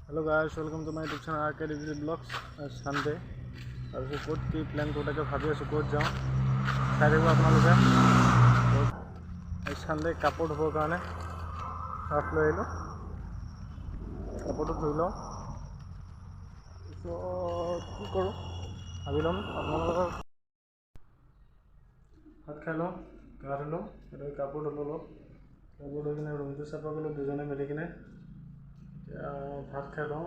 Hello guys, welcome to my YouTube channel RKDVC Vlogs. Sunday और फिर coat की plan Kota के भाभी आसो कोट जाऊँ सारे को अपना लोग Sunday कापड़ हो गाने हाथ ले लो कापड़ तो धुई लो तो की करो अभी लो अपना लोग हाथ खा लो गार लो इधर कापड़ लो कापड़ हो किने रूम तो सफा कर लो दुजने मिले किने ভাত খাই লওঁ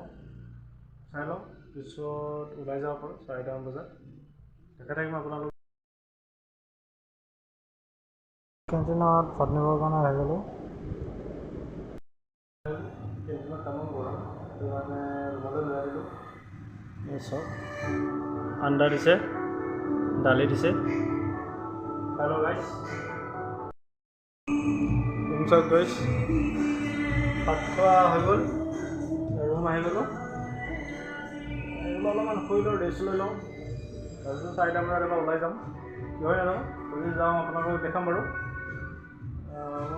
চাই লওঁ পিছত ওলাই যাব পাৰোঁ 4টামান বজাত দেখা থাকিম আপোনালোক কেণ্টিনত ভাত নিবৰ কাৰণে আহি গ'লোঁ কেণ্টিনত তামোল গৰম সেইটো কাৰণে ৰুমলৈ লৈ আহিলোঁ এই চব আণ্ডা দিছে দালি দিছে হেল্ল' গাইছ ৰুমচত গৈছ ভাত খোৱা হৈ গ'ল ৰুম আহি গ'লোঁ অলপমান শুই লওঁ ৰেষ্ট লৈ লওঁ তাৰপিছত 4টা বজাত এবাৰ ওলাই যাম কি হয় নাজানো যদি যাওঁ আপোনালোকক দেখাম বাৰু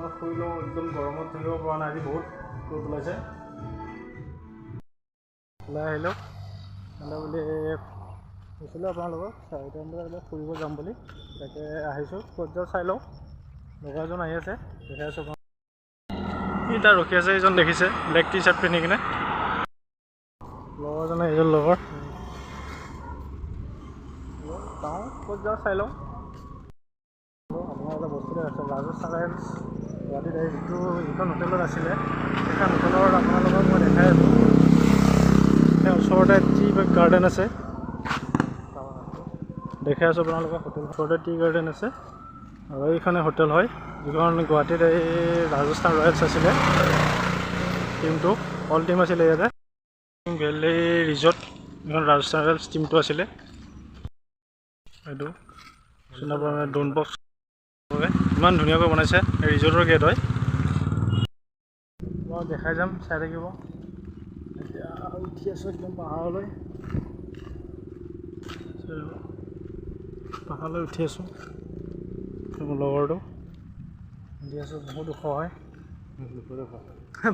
মই শুই লওঁ একদম গৰমত থাকিব পৰা নাই আজি বহুত ৰ'দ ওলাইছে ওলাই আহিলোঁ বুলি কৈছিলোঁ আপোনালোকক 4টামান বজাত এবাৰ ফুৰিব যাম বুলি তাকে আহিছোঁ ক'ত যাওঁ চাই লওঁ লগৰ এজন আহি আছে দেখাই আছোঁ এটা ৰখি আছে এইজন দেখিছে ব্লেক টি চাৰ্ট পিন্ধি কিনে লগৰজনে এইজন লগৰ চাওঁ ক'ত যাওঁ চাই লওঁ আপোনাৰ এটা বস্তু আছে ৰাজস্থান ৰয়েলছ গুৱাহাটীত যিটো যিখন হোটেলত আছিলে সেইখন হোটেলৰ আপোনালোকক মই দেখাই আছোঁ সেই ওচৰতে টি গাৰ্ডেন আছে দেখাই আছোঁ আপোনালোকক হোটেল ওচৰতে টি গাৰ্ডেন আছে আৰু এইখনে হোটেল হয় যিখন গুৱাহাটীত এই ৰাজস্থান ৰয়েলছ আছিলে টিমটো অল টিম আছিলে ইয়াতে ভেলি ৰিজৰ্ট এইখন ৰাজস্থান ৰয়েলছ টিমটো আছিলে এইটো চিনাবৰ ডোন বক্স ইমান ধুনীয়াকৈ বনাইছে ৰিজৰ্টৰ গেট হয় মই দেখাই যাম চাই থাকিব এতিয়া উঠি আছোঁ একদম পাহাৰলৈ উঠি আছোঁ মোৰ লগৰটো দি আছোঁ বহুত ওখ হয়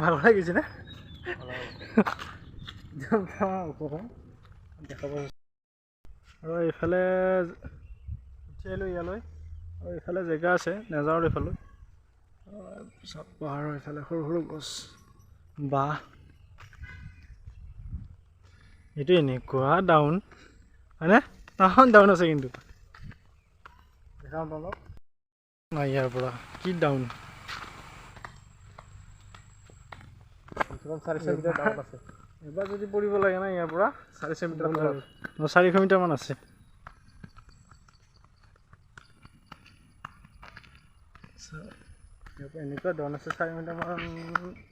ভাল লাগিছেনে ওখ হয় দেখা পাইছোঁ আৰু এইফালে উঠি আহিলোঁ ইয়ালৈ আৰু এইফালে জেগা আছে নেযাওঁ এইফালে চব পাহাৰৰ এইফালে সৰু সৰু গছ বাঁহ এইটো এনেকুৱা ডাউন হয়নে তাহান ডাউন আছে কিন্তু দেখাম অলপ নাই ইয়াৰ পৰা কি ডাউন 400 মিটাৰ ডাউন আছে এবাৰ যদি পৰিব লাগে না ইয়াৰ পৰা 400 মিটাৰ 400 মিটাৰমান আছে এনেকুৱা ডাউন আছে 4 মিটাৰমান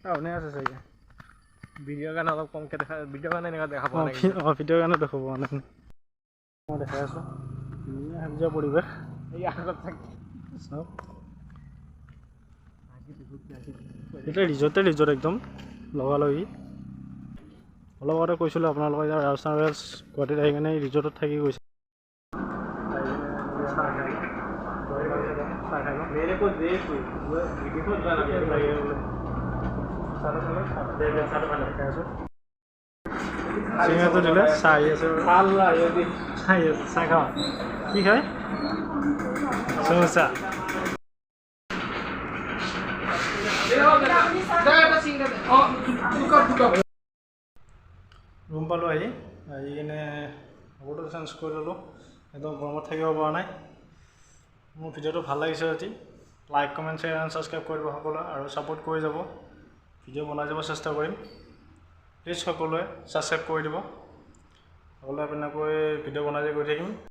টাউনে আছে চাগে ভিডিঅ'ৰ কাৰণে অলপ কমকৈ দেখা ভিডিঅ'ৰ কাৰণে এনেকুৱা দেখা পোৱা নাই ভিডিঅ'ৰ কাৰণে দেখা পোৱা নাই মই দেখাই আছোঁ সেউজীয়া পৰিৱেশ এই আগত থাকি চব এটা ৰিজৰ্ট একদম লগালগি অলপ আগতে কৈছিলোঁ আপোনালোকে এতিয়া ৰাজস্থান ৰয়েলছ গুৱাহাটীত আহি কিনে ৰিজৰ্টত থাকি গৈছে চিঙাটো দিলে চাহ আহি আছে চাহ খাওঁ কি খায় চমোচা ৰুম পালোঁ আহি কিনে কাপোৰটো চেঞ্জ কৰি ল'লোঁ একদম গৰমত থাকিব পৰা নাই মোৰ ভিডিঅ'টো ভাল লাগিছে যদি like comment share and subscribe কৰিব সকলোৱে আৰু ছাপোৰ্ট কৰি যাব ভিডিঅ' বনাই যাব চেষ্টা কৰিম প্লিজ সকলোৱে ছাবস্ক্ৰাইব কৰি দিব সকলোৱে আপোনাকৈ ভিডিঅ' বনাই গৈ থাকিম